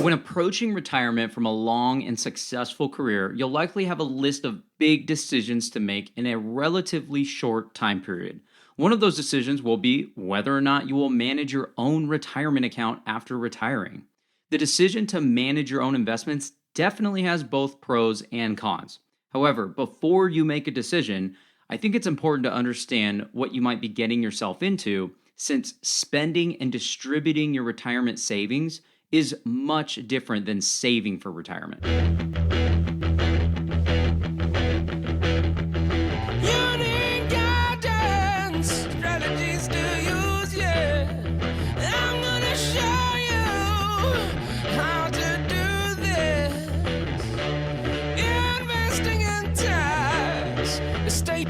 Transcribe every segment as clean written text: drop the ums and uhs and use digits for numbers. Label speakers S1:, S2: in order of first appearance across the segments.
S1: When approaching retirement from a long and successful career, you'll likely have a list of big decisions to make in a relatively short time period. One of those decisions will be whether or not you will manage your own retirement account after retiring. The decision to manage your own investments definitely has both pros and cons. However, before you make a decision, I think it's important to understand what you might be getting yourself into, since spending and distributing your retirement savings is much different than saving for retirement.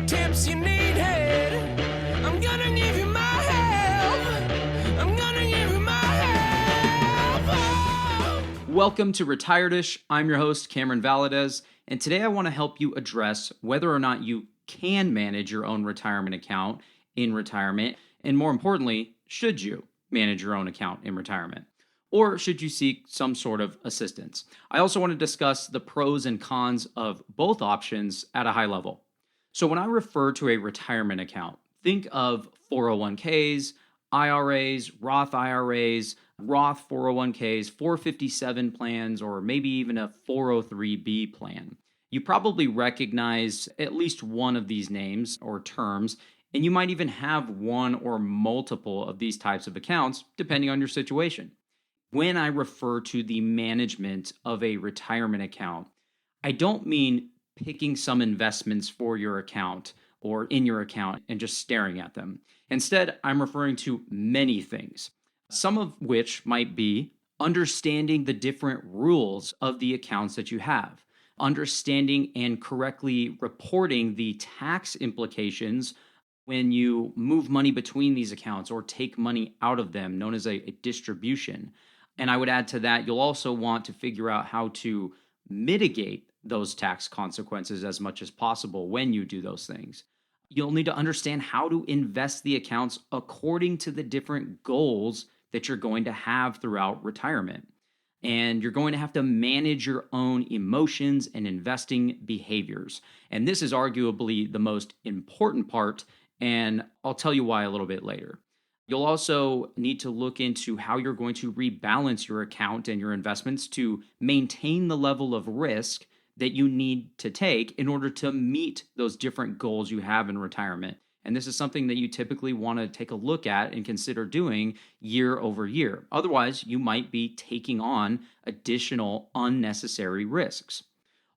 S2: Tips you need help. I'm gonna give you my help. I'm gonna give you my help. Oh.
S1: Welcome to Retiredish. I'm your host, Cameron Valadez, and today I want to help you address whether or not you can manage your own retirement account in retirement, and more importantly, should you manage your own account in retirement? Or should you seek some sort of assistance? I also want to discuss the pros and cons of both options at a high level. So when I refer to a retirement account, think of 401ks, IRAs, Roth IRAs, Roth 401ks, 457 plans, or maybe even a 403b plan. You probably recognize at least one of these names or terms, and you might even have one or multiple of these types of accounts, depending on your situation. When I refer to the management of a retirement account, I don't mean picking some investments for your account or in your account and just staring at them. Instead, I'm referring to many things, some of which might be understanding the different rules of the accounts that you have, understanding and correctly reporting the tax implications when you move money between these accounts or take money out of them, known as a distribution. And I would add to that, you'll also want to figure out how to mitigate those tax consequences as much as possible when you do those things. You'll need to understand how to invest the accounts according to the different goals that you're going to have throughout retirement. And you're going to have to manage your own emotions and investing behaviors. And this is arguably the most important part, and I'll tell you why a little bit later. You'll also need to look into how you're going to rebalance your account and your investments to maintain the level of risk that you need to take in order to meet those different goals you have in retirement. And this is something that you typically want to take a look at and consider doing year over year. Otherwise, you might be taking on additional unnecessary risks.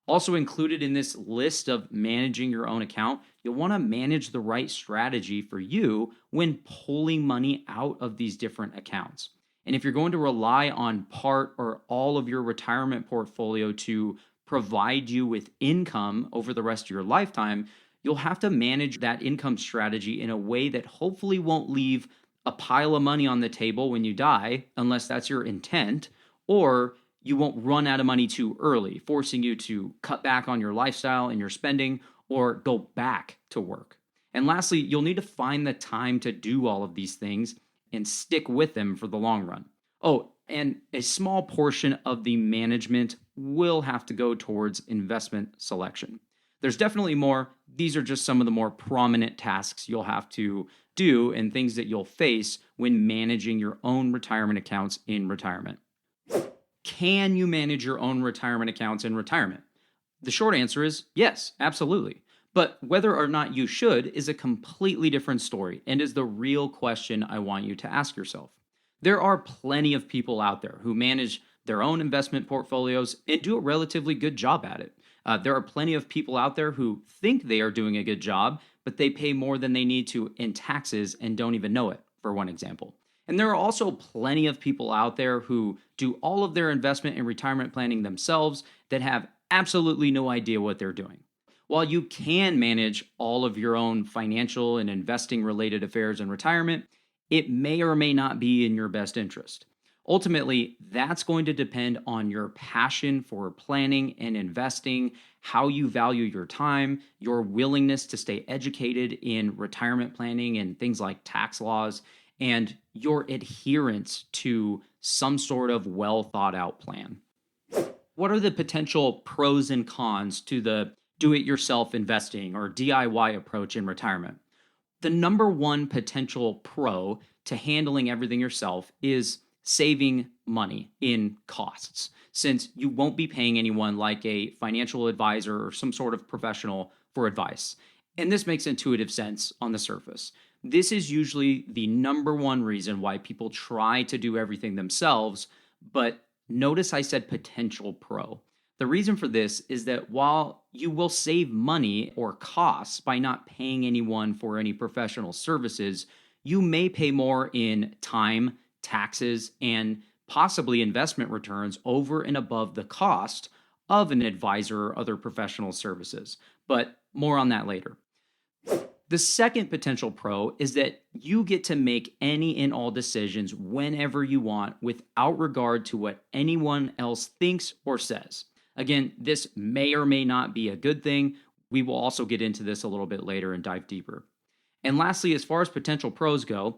S1: Also included in this list of managing your own account, you'll want to manage the right strategy for you when pulling money out of these different accounts. And if you're going to rely on part or all of your retirement portfolio to provide you with income over the rest of your lifetime, you'll have to manage that income strategy in a way that hopefully won't leave a pile of money on the table when you die, unless that's your intent, or you won't run out of money too early, forcing you to cut back on your lifestyle and your spending or go back to work. And lastly, you'll need to find the time to do all of these things and stick with them for the long run. Oh, and a small portion of the management will have to go towards investment selection. There's definitely more. These are just some of the more prominent tasks you'll have to do and things that you'll face when managing your own retirement accounts in retirement. Can you manage your own retirement accounts in retirement? The short answer is yes, absolutely. But whether or not you should is a completely different story and is the real question I want you to ask yourself. There are plenty of people out there who manage their own investment portfolios and do a relatively good job at it. There are plenty of people out there who think they are doing a good job, but they pay more than they need to in taxes and don't even know it, for one example. And there are also plenty of people out there who do all of their investment and retirement planning themselves that have absolutely no idea what they're doing. While you can manage all of your own financial and investing related affairs in retirement, it may or may not be in your best interest. Ultimately, that's going to depend on your passion for planning and investing, how you value your time, your willingness to stay educated in retirement planning and things like tax laws, and your adherence to some sort of well thought out plan. What are the potential pros and cons to the do it yourself investing or DIY approach in retirement? The number one potential pro to handling everything yourself is saving money in costs, since you won't be paying anyone like a financial advisor or some sort of professional for advice. And this makes intuitive sense on the surface. This is usually the number one reason why people try to do everything themselves, but notice I said potential pro. The reason for this is that while you will save money or costs by not paying anyone for any professional services, you may pay more in time, taxes, and possibly investment returns over and above the cost of an advisor or other professional services. But more on that later. The second potential pro is that you get to make any and all decisions whenever you want without regard to what anyone else thinks or says. Again, this may or may not be a good thing. We will also get into this a little bit later and dive deeper. And lastly, as far as potential pros go,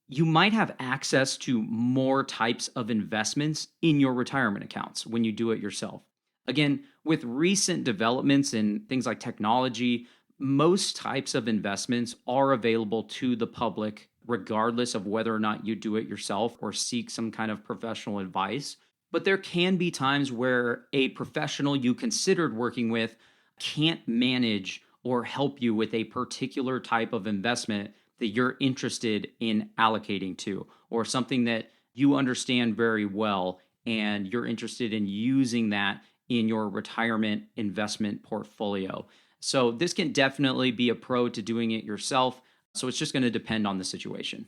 S1: you might have access to more types of investments in your retirement accounts when you do it yourself. Again, with recent developments in things like technology, most types of investments are available to the public, regardless of whether or not you do it yourself or seek some kind of professional advice. But there can be times where a professional you considered working with can't manage or help you with a particular type of investment that you're interested in allocating to, or something that you understand very well and you're interested in using that in your retirement investment portfolio. So this can definitely be a pro to doing it yourself. So it's just going to depend on the situation.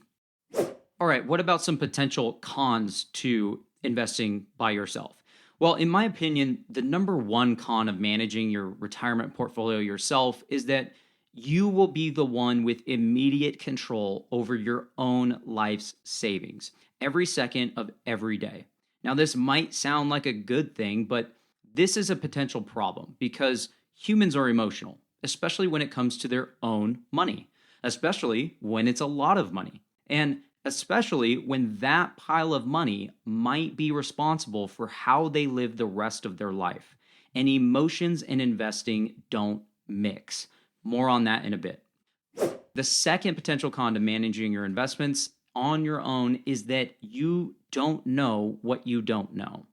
S1: All right, what about some potential cons to investing by yourself? Well, in my opinion, the number one con of managing your retirement portfolio yourself is that you will be the one with immediate control over your own life's savings every second of every day. Now, this might sound like a good thing, but this is a potential problem because humans are emotional, especially when it comes to their own money, especially when it's a lot of money, and especially when that pile of money might be responsible for how they live the rest of their life. And emotions and investing don't mix. More on that in a bit. The second potential con to managing your investments on your own is that you don't know what you don't know.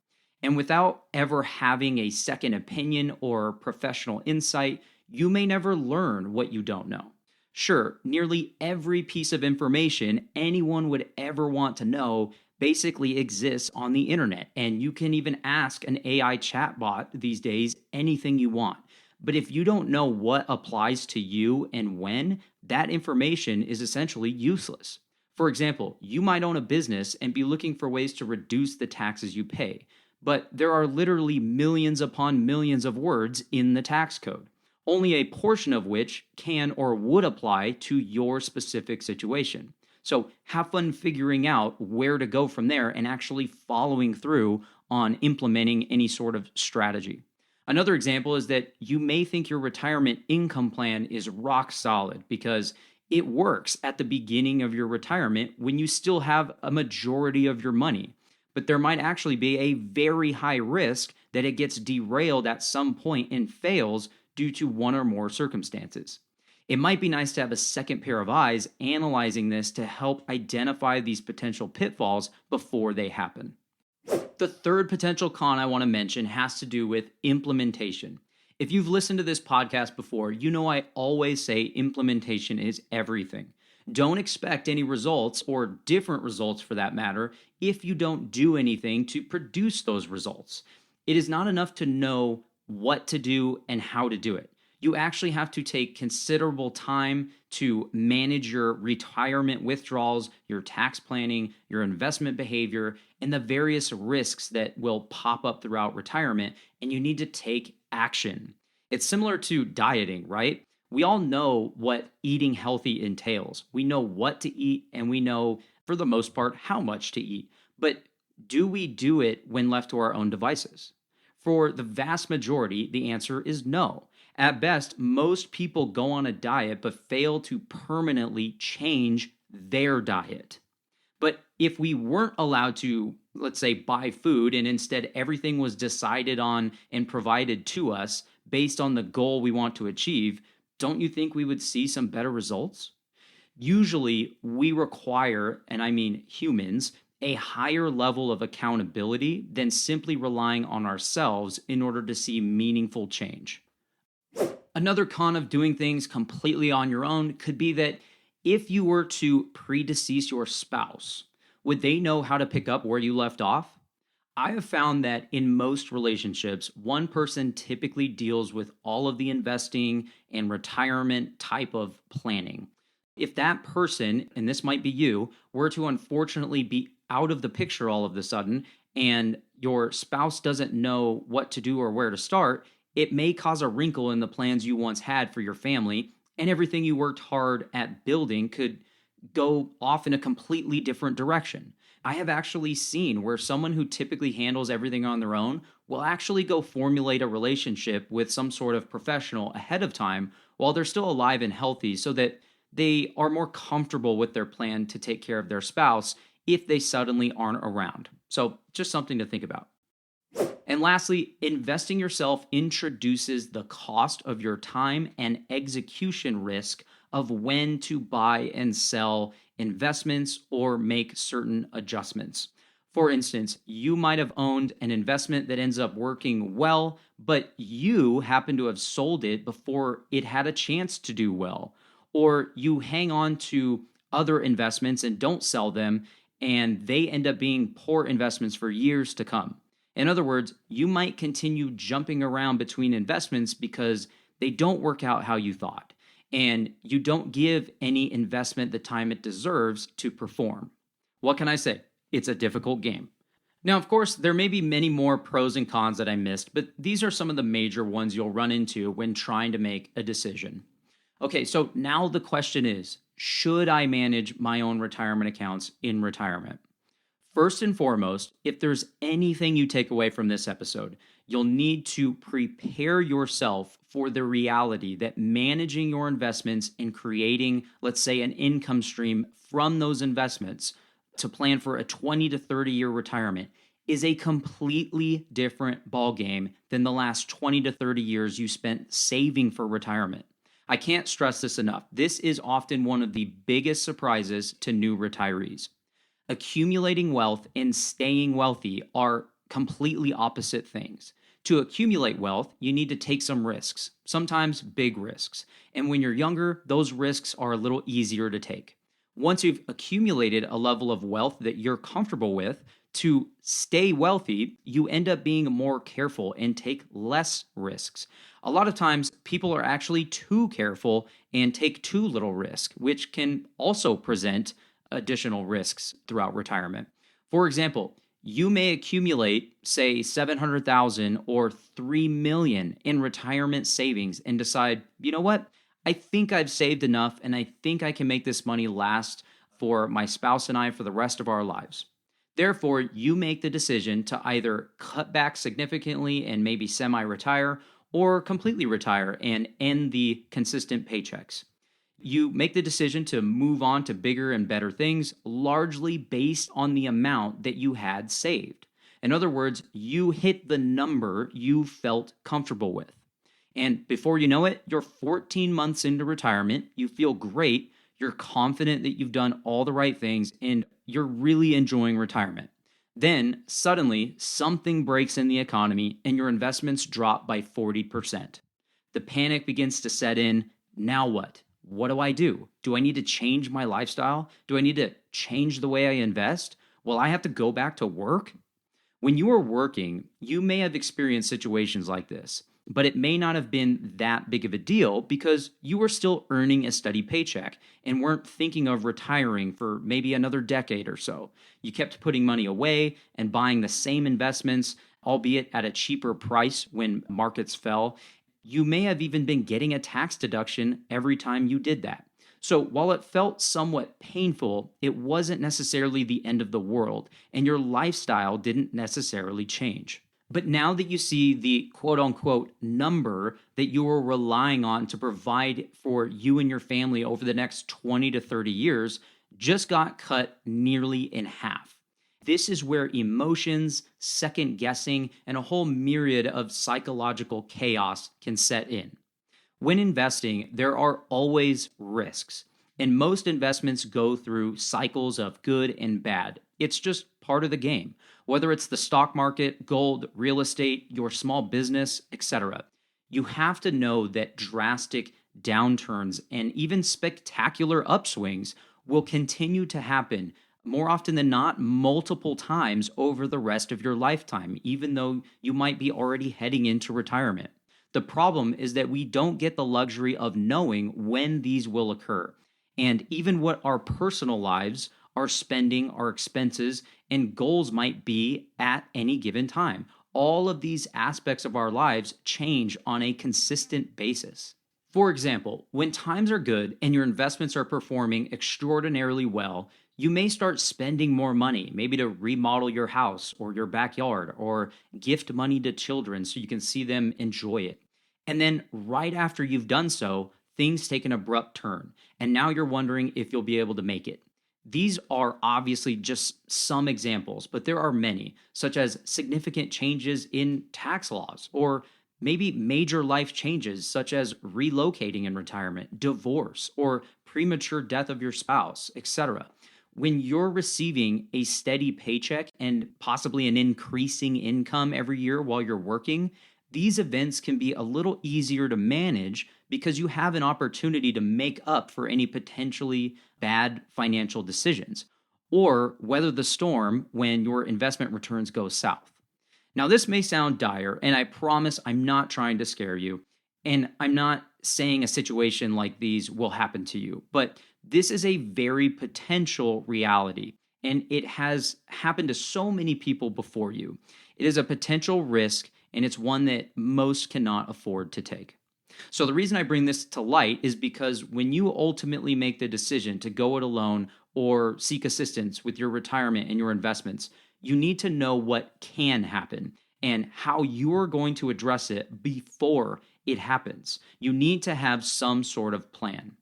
S1: And without ever having a second opinion or professional insight, you may never learn what you don't know. Sure, nearly every piece of information anyone would ever want to know basically exists on the internet, and you can even ask an AI chatbot these days anything you want. But if you don't know what applies to you and when, that information is essentially useless. For example, you might own a business and be looking for ways to reduce the taxes you pay, but there are literally millions upon millions of words in the tax code, only a portion of which can or would apply to your specific situation. So have fun figuring out where to go from there and actually following through on implementing any sort of strategy. Another example is that you may think your retirement income plan is rock solid because it works at the beginning of your retirement when you still have a majority of your money. But there might actually be a very high risk that it gets derailed at some point and fails due to one or more circumstances. It might be nice to have a second pair of eyes analyzing this to help identify these potential pitfalls before they happen. The third potential con I want to mention has to do with implementation. If you've listened to this podcast before, you know I always say implementation is everything. Don't expect any results, or different results for that matter, if you don't do anything to produce those results. It is not enough to know what to do and how to do it. You actually have to take considerable time to manage your retirement withdrawals, your tax planning, your investment behavior, and the various risks that will pop up throughout retirement, and you need to take action. It's similar to dieting, right? We all know what eating healthy entails. We know what to eat, and we know, for the most part, how much to eat. But do we do it when left to our own devices? For the vast majority, the answer is no. At best, most people go on a diet but fail to permanently change their diet. But if we weren't allowed to, let's say, buy food and instead everything was decided on and provided to us based on the goal we want to achieve, don't you think we would see some better results? Usually, we require, and I mean humans, a higher level of accountability than simply relying on ourselves in order to see meaningful change. Another con of doing things completely on your own could be that if you were to predecease your spouse, would they know how to pick up where you left off? I have found that in most relationships, one person typically deals with all of the investing and retirement type of planning. If that person, and this might be you, were to unfortunately be out of the picture all of a sudden, and your spouse doesn't know what to do or where to start, it may cause a wrinkle in the plans you once had for your family, and everything you worked hard at building could go off in a completely different direction. I have actually seen where someone who typically handles everything on their own will actually go formulate a relationship with some sort of professional ahead of time while they're still alive and healthy so that they are more comfortable with their plan to take care of their spouse if they suddenly aren't around. So, just something to think about. And lastly, investing yourself introduces the cost of your time and execution risk of when to buy and sell investments or make certain adjustments. For instance, you might have owned an investment that ends up working well, but you happen to have sold it before it had a chance to do well. Or you hang on to other investments and don't sell them, and they end up being poor investments for years to come. In other words, you might continue jumping around between investments because they don't work out how you thought, and you don't give any investment the time it deserves to perform. What can I say? It's a difficult game. Now, of course, there may be many more pros and cons that I missed, but these are some of the major ones you'll run into when trying to make a decision. Okay, so now the question is, should I manage my own retirement accounts in retirement? First and foremost, if there's anything you take away from this episode, you'll need to prepare yourself for the reality that managing your investments and creating, let's say, an income stream from those investments to plan for a 20 to 30 year retirement is a completely different ballgame than the last 20 to 30 years you spent saving for retirement. I can't stress this enough. This is often one of the biggest surprises to new retirees. Accumulating wealth and staying wealthy are completely opposite things. To accumulate wealth, you need to take some risks, sometimes big risks. And when you're younger, those risks are a little easier to take. Once you've accumulated a level of wealth that you're comfortable with, to stay wealthy, you end up being more careful and take less risks. A lot of times, people are actually too careful and take too little risk, which can also present additional risks throughout retirement. For example, you may accumulate, say, $700,000 or $3 million in retirement savings and decide, you know what? I think I've saved enough and I think I can make this money last for my spouse and I for the rest of our lives. Therefore, you make the decision to either cut back significantly and maybe semi-retire or completely retire and end the consistent paychecks. You make the decision to move on to bigger and better things, largely based on the amount that you had saved. In other words, you hit the number you felt comfortable with. And before you know it, you're 14 months into retirement, you feel great, you're confident that you've done all the right things, and you're really enjoying retirement. Then, suddenly, something breaks in the economy and your investments drop by 40%. The panic begins to set in. Now what? What do I do? Do I need to change my lifestyle? Do I need to change the way I invest? Will I have to go back to work? When you are working, you may have experienced situations like this, but it may not have been that big of a deal because you were still earning a steady paycheck and weren't thinking of retiring for maybe another decade or so. You kept putting money away and buying the same investments, albeit at a cheaper price when markets fell. You may have even been getting a tax deduction every time you did that. So while it felt somewhat painful, it wasn't necessarily the end of the world, and your lifestyle didn't necessarily change. But now that you see the quote-unquote number that you are relying on to provide for you and your family over the next 20 to 30 years, just got cut nearly in half. This is where emotions, second guessing, and a whole myriad of psychological chaos can set in. When investing, there are always risks, and most investments go through cycles of good and bad. It's just part of the game, whether it's the stock market, gold, real estate, your small business, etc. You have to know that drastic downturns and even spectacular upswings will continue to happen more often than not multiple times over the rest of your lifetime, even though you might be already heading into retirement. The problem is that we don't get the luxury of knowing when these will occur, and even what our personal lives, our spending, our expenses, and goals might be at any given time. All of these aspects of our lives change on a consistent basis. For example, when times are good and your investments are performing extraordinarily well, you may start spending more money, maybe to remodel your house or your backyard, or gift money to children so you can see them enjoy it. And then right after you've done so, things take an abrupt turn, and now you're wondering if you'll be able to make it. These are obviously just some examples, but there are many, such as significant changes in tax laws, or maybe major life changes such as relocating in retirement, divorce, or premature death of your spouse, etc. When you're receiving a steady paycheck and possibly an increasing income every year while you're working, these events can be a little easier to manage because you have an opportunity to make up for any potentially bad financial decisions, or weather the storm when your investment returns go south. Now, this may sound dire, and I promise I'm not trying to scare you, and I'm not saying a situation like these will happen to you, but this is a very potential reality, and it has happened to so many people before you. It is a potential risk, and it's one that most cannot afford to take. So the reason I bring this to light is because when you ultimately make the decision to go it alone or seek assistance with your retirement and your investments, you need to know what can happen and how you're going to address it before it happens. You need to have some sort of plan.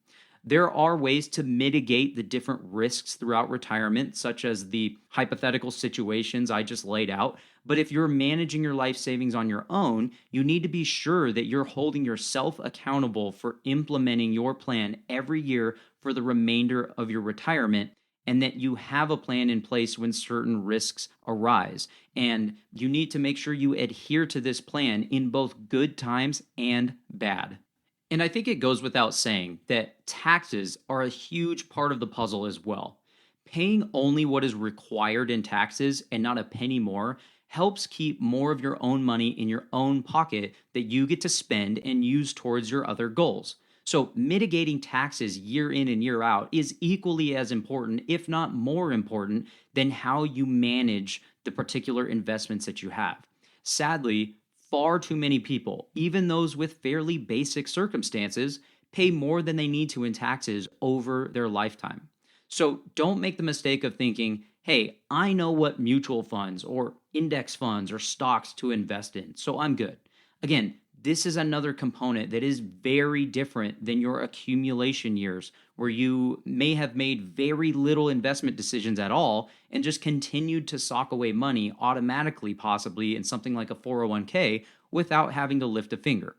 S1: There are ways to mitigate the different risks throughout retirement, such as the hypothetical situations I just laid out. But if you're managing your life savings on your own, you need to be sure that you're holding yourself accountable for implementing your plan every year for the remainder of your retirement, and that you have a plan in place when certain risks arise. And you need to make sure you adhere to this plan in both good times and bad. And I think it goes without saying that taxes are a huge part of the puzzle as well. Paying only what is required in taxes and not a penny more helps keep more of your own money in your own pocket that you get to spend and use towards your other goals. So mitigating taxes year in and year out is equally as important, if not more important, than how you manage the particular investments that you have. Sadly, far too many people, even those with fairly basic circumstances, pay more than they need to in taxes over their lifetime. So don't make the mistake of thinking, hey, I know what mutual funds or index funds or stocks to invest in, so I'm good. Again, this is another component that is very different than your accumulation years, where you may have made very little investment decisions at all and just continued to sock away money automatically, possibly in something like a 401k, without having to lift a finger.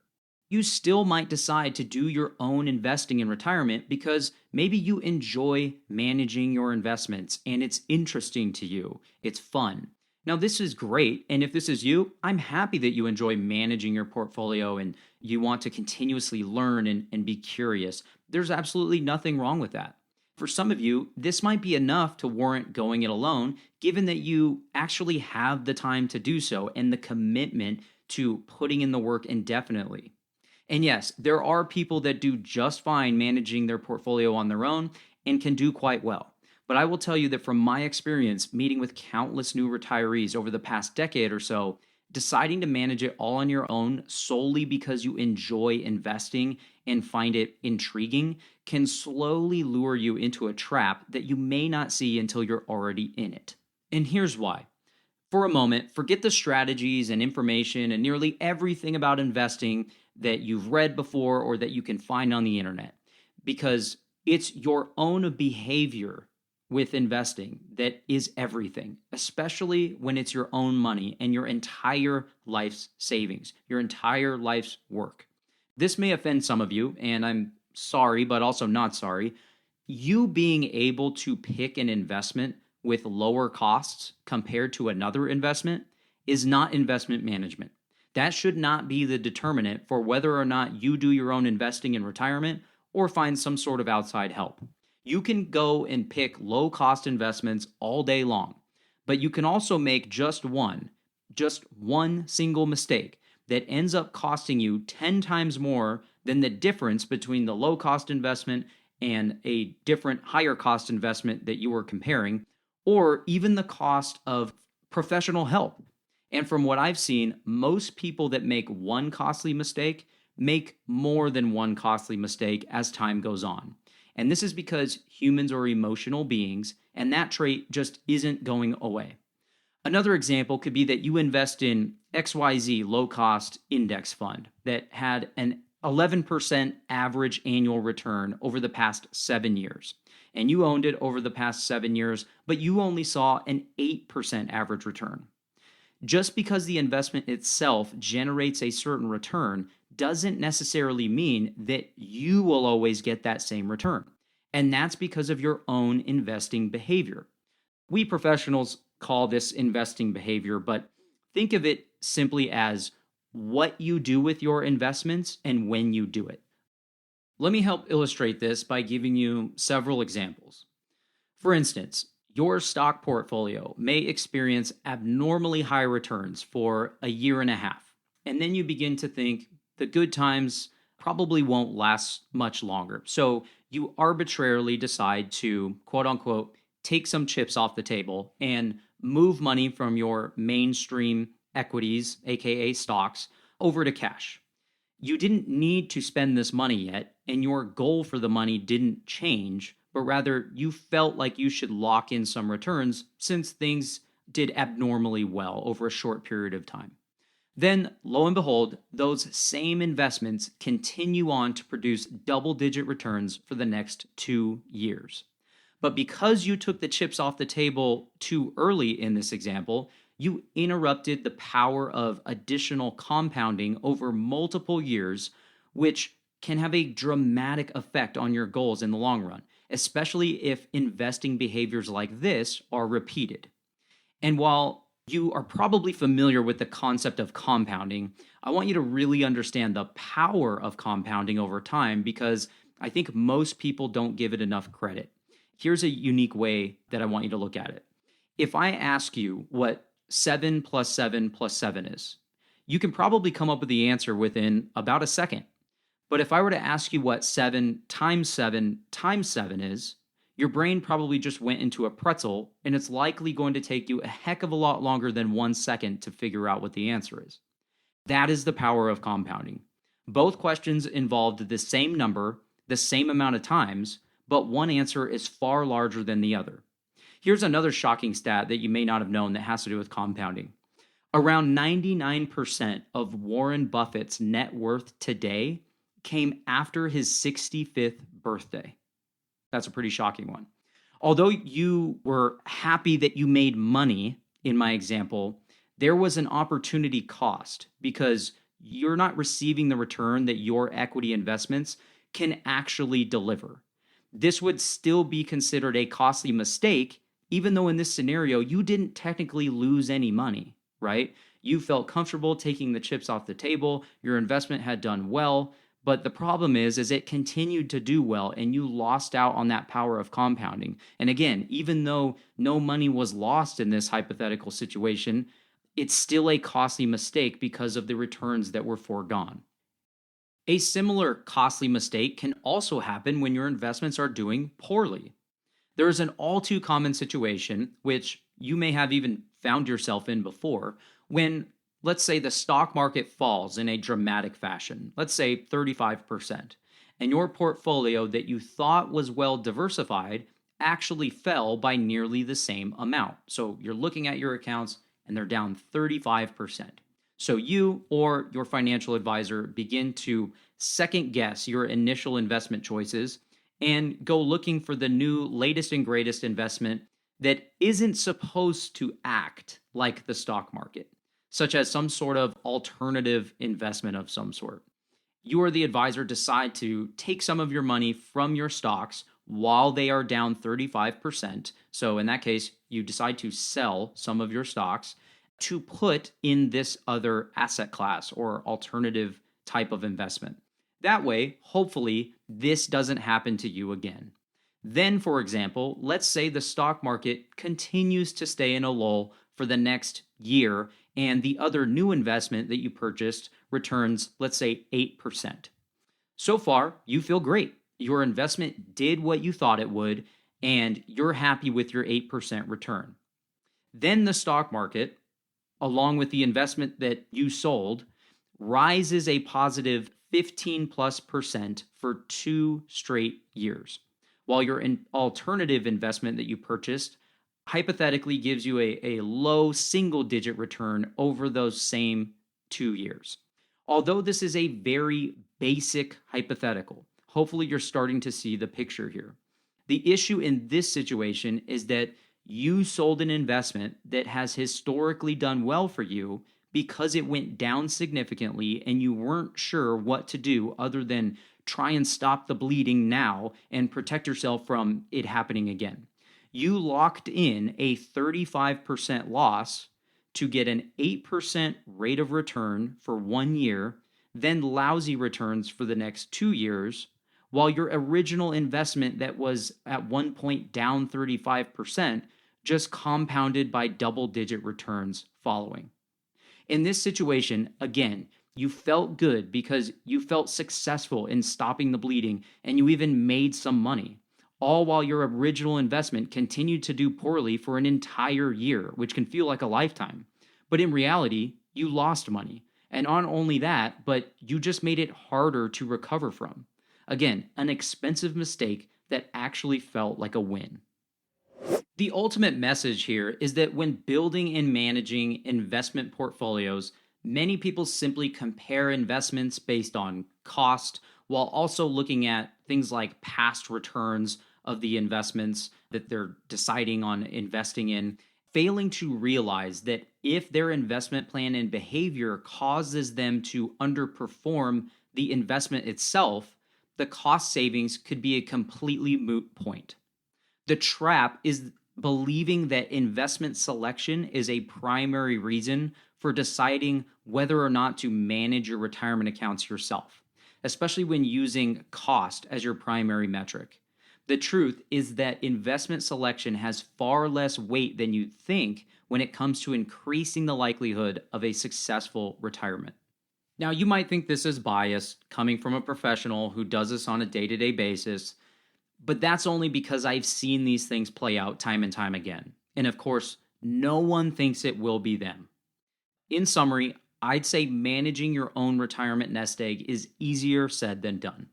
S1: You still might decide to do your own investing in retirement because maybe you enjoy managing your investments and it's interesting to you. It's fun. Now, this is great, and if this is you, I'm happy that you enjoy managing your portfolio and you want to continuously learn and be curious. There's absolutely nothing wrong with that. For some of you, this might be enough to warrant going it alone, given that you actually have the time to do so and the commitment to putting in the work indefinitely. And yes, there are people that do just fine managing their portfolio on their own and can do quite well. But I will tell you that from my experience meeting with countless new retirees over the past decade or so, deciding to manage it all on your own solely because you enjoy investing and find it intriguing can slowly lure you into a trap that you may not see until you're already in it. And here's why. For a moment, forget the strategies and information and nearly everything about investing that you've read before or that you can find on the internet, because it's your own behavior with investing that is everything, especially when it's your own money and your entire life's savings, your entire life's work. This may offend some of you, and I'm sorry, but also not sorry. You being able to pick an investment with lower costs compared to another investment is not investment management. That should not be the determinant for whether or not you do your own investing in retirement or find some sort of outside help. You can go and pick low cost investments all day long, but you can also make just one single mistake that ends up costing you 10 times more than the difference between the low cost investment and a different higher cost investment that you were comparing, or even the cost of professional help. And from what I've seen, most people that make one costly mistake make more than one costly mistake as time goes on. And this is because humans are emotional beings, and that trait just isn't going away. Another example could be that you invest in XYZ low-cost index fund that had an 11% average annual return over the past 7 years. And you owned it over the past 7 years, but you only saw an 8% average return. Just because the investment itself generates a certain return doesn't necessarily mean that you will always get that same return. And that's because of your own investing behavior. We professionals call this investing behavior, but think of it simply as what you do with your investments and when you do it. Let me help illustrate this by giving you several examples. For instance, your stock portfolio may experience abnormally high returns for a year and a half, and then you begin to think the good times probably won't last much longer. So you arbitrarily decide to, quote unquote, take some chips off the table and move money from your mainstream equities, aka stocks, over to cash. You didn't need to spend this money yet, and your goal for the money didn't change, but rather you felt like you should lock in some returns since things did abnormally well over a short period of time. Then, lo and behold, those same investments continue on to produce double-digit returns for the next 2 years. But because you took the chips off the table too early in this example, you interrupted the power of additional compounding over multiple years, which can have a dramatic effect on your goals in the long run, especially if investing behaviors like this are repeated. And while you are probably familiar with the concept of compounding, I want you to really understand the power of compounding over time because I think most people don't give it enough credit. Here's a unique way that I want you to look at it. If I ask you what 7 plus 7 plus 7 is, you can probably come up with the answer within about a second. But if I were to ask you what 7 times 7 times 7 is, your brain probably just went into a pretzel, and it's likely going to take you a heck of a lot longer than 1 second to figure out what the answer is. That is the power of compounding. Both questions involved the same number, the same amount of times, but one answer is far larger than the other. Here's another shocking stat that you may not have known that has to do with compounding. Around 99% of Warren Buffett's net worth today came after his 65th birthday. That's a pretty shocking one. Although you were happy that you made money, in my example, there was an opportunity cost because you're not receiving the return that your equity investments can actually deliver. This would still be considered a costly mistake, even though in this scenario, you didn't technically lose any money, right? You felt comfortable taking the chips off the table, your investment had done well, but the problem is it continued to do well and you lost out on that power of compounding. And again, even though no money was lost in this hypothetical situation, it's still a costly mistake because of the returns that were foregone. A similar costly mistake can also happen when your investments are doing poorly. There is an all too common situation, which you may have even found yourself in before, when, let's say, the stock market falls in a dramatic fashion, let's say 35%, and your portfolio that you thought was well diversified actually fell by nearly the same amount. So you're looking at your accounts and they're down 35%. So you or your financial advisor begin to second guess your initial investment choices, and go looking for the new latest and greatest investment that isn't supposed to act like the stock market, such as some sort of alternative investment of some sort. You or the advisor decide to take some of your money from your stocks while they are down 35%. So in that case, you decide to sell some of your stocks to put in this other asset class or alternative type of investment. That way, hopefully, this doesn't happen to you again. Then, for example, let's say the stock market continues to stay in a lull for the next year and the other new investment that you purchased returns, let's say, 8%. So far, you feel great. Your investment did what you thought it would, and you're happy with your 8% return. Then the stock market, along with the investment that you sold, rises a positive 15+% for 2 straight years, while your alternative investment that you purchased hypothetically gives you a low single-digit return over those same 2 years. Although this is a very basic hypothetical, hopefully you're starting to see the picture here. The issue in this situation is that you sold an investment that has historically done well for you because it went down significantly and you weren't sure what to do other than try and stop the bleeding now and protect yourself from it happening again. You locked in a 35% loss to get an 8% rate of return for 1 year, then lousy returns for the next 2 years, while your original investment that was at one point down 35% just compounded by double-digit returns following. In this situation, again, you felt good because you felt successful in stopping the bleeding and you even made some money, all while your original investment continued to do poorly for an entire year, which can feel like a lifetime. But in reality, you lost money. And not only that, but you just made it harder to recover from. Again, an expensive mistake that actually felt like a win. The ultimate message here is that when building and managing investment portfolios, many people simply compare investments based on cost while also looking at things like past returns of the investments that they're deciding on investing in, failing to realize that if their investment plan and behavior causes them to underperform the investment itself, the cost savings could be a completely moot point. The trap is believing that investment selection is a primary reason for deciding whether or not to manage your retirement accounts yourself, especially when using cost as your primary metric. The truth is that investment selection has far less weight than you'd think when it comes to increasing the likelihood of a successful retirement. Now, you might think this is biased, coming from a professional who does this on a day-to-day basis, but that's only because I've seen these things play out time and time again. And of course, no one thinks it will be them. In summary, I'd say managing your own retirement nest egg is easier said than done.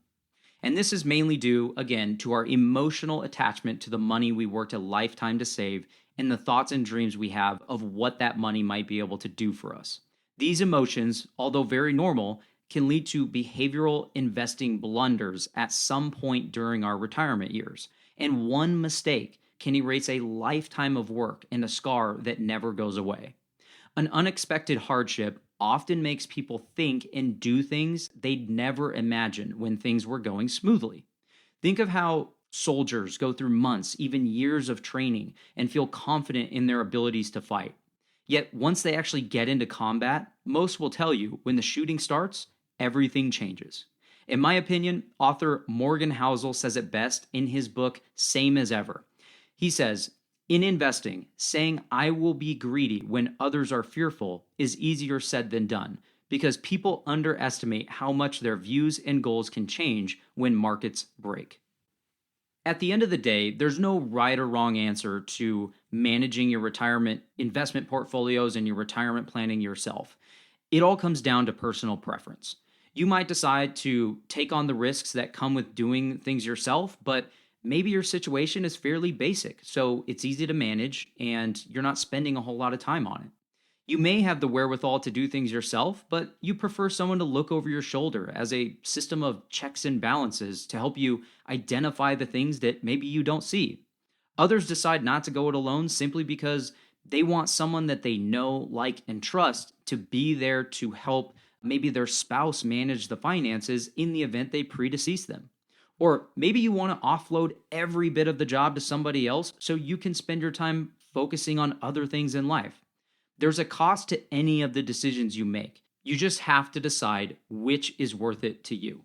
S1: And this is mainly due, again, to our emotional attachment to the money we worked a lifetime to save and the thoughts and dreams we have of what that money might be able to do for us. These emotions, although very normal, can lead to behavioral investing blunders at some point during our retirement years. And one mistake can erase a lifetime of work and a scar that never goes away. An unexpected hardship often makes people think and do things they'd never imagine when things were going smoothly. Think of how soldiers go through months, even years of training and feel confident in their abilities to fight. Yet once they actually get into combat, most will tell you when the shooting starts, everything changes. In my opinion, author Morgan Housel says it best in his book, Same as Ever. He says, in investing, saying I will be greedy when others are fearful is easier said than done because people underestimate how much their views and goals can change when markets break. At the end of the day, there's no right or wrong answer to managing your retirement investment portfolios and your retirement planning yourself. It all comes down to personal preference. You might decide to take on the risks that come with doing things yourself, but maybe your situation is fairly basic, so it's easy to manage and you're not spending a whole lot of time on it. You may have the wherewithal to do things yourself, but you prefer someone to look over your shoulder as a system of checks and balances to help you identify the things that maybe you don't see. Others decide not to go it alone simply because they want someone that they know, like, and trust to be there to help maybe their spouse manage the finances in the event they predecease them. Or maybe you want to offload every bit of the job to somebody else so you can spend your time focusing on other things in life. There's a cost to any of the decisions you make. You just have to decide which is worth it to you.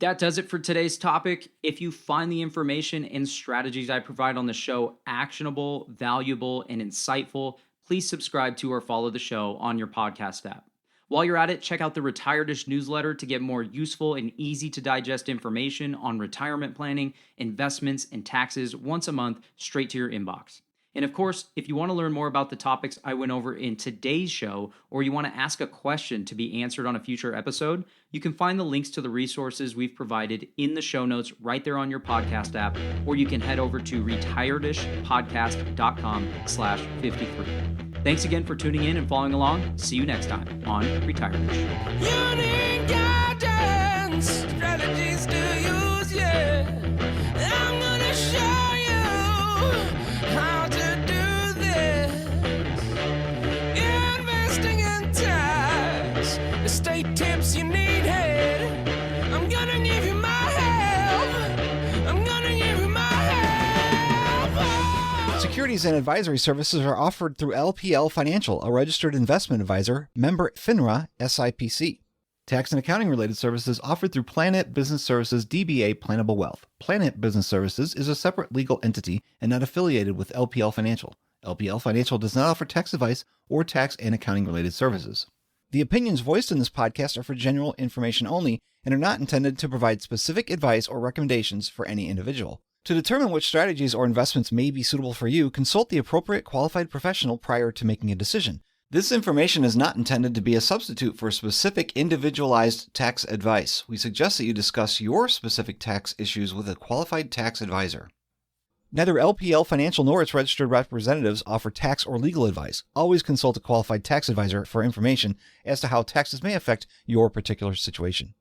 S1: That does it for today's topic. If you find the information and strategies I provide on the show actionable, valuable, and insightful, please subscribe to or follow the show on your podcast app. While you're at it, check out the Retire-ish newsletter to get more useful and easy to digest information on retirement planning, investments, and taxes once a month straight to your inbox. And of course, if you want to learn more about the topics I went over in today's show, or you want to ask a question to be answered on a future episode, you can find the links to the resources we've provided in the show notes right there on your podcast app, or you can head over to retiredishpodcast.com/53. Thanks again for tuning in and following along. See you next time on Retire-ish.
S2: You need guidance, strategies to use, yeah. I'm gonna show you how to do this. Investing in tax, estate tips you need, hey. I'm gonna give you my help. I'm gonna give you my help.
S3: Securities and advisory services are offered through LPL Financial, a registered investment advisor, member FINRA, SIPC. Tax and accounting related services offered through Planet Business Services DBA Plannable Wealth. Planet Business Services is a separate legal entity and not affiliated with LPL Financial. LPL Financial does not offer tax advice or tax and accounting related services. The opinions voiced in this podcast are for general information only and are not intended to provide specific advice or recommendations for any individual. To determine which strategies or investments may be suitable for you, consult the appropriate qualified professional prior to making a decision. This information is not intended to be a substitute for specific individualized tax advice. We suggest that you discuss your specific tax issues with a qualified tax advisor. Neither LPL Financial nor its registered representatives offer tax or legal advice. Always consult a qualified tax advisor for information as to how taxes may affect your particular situation.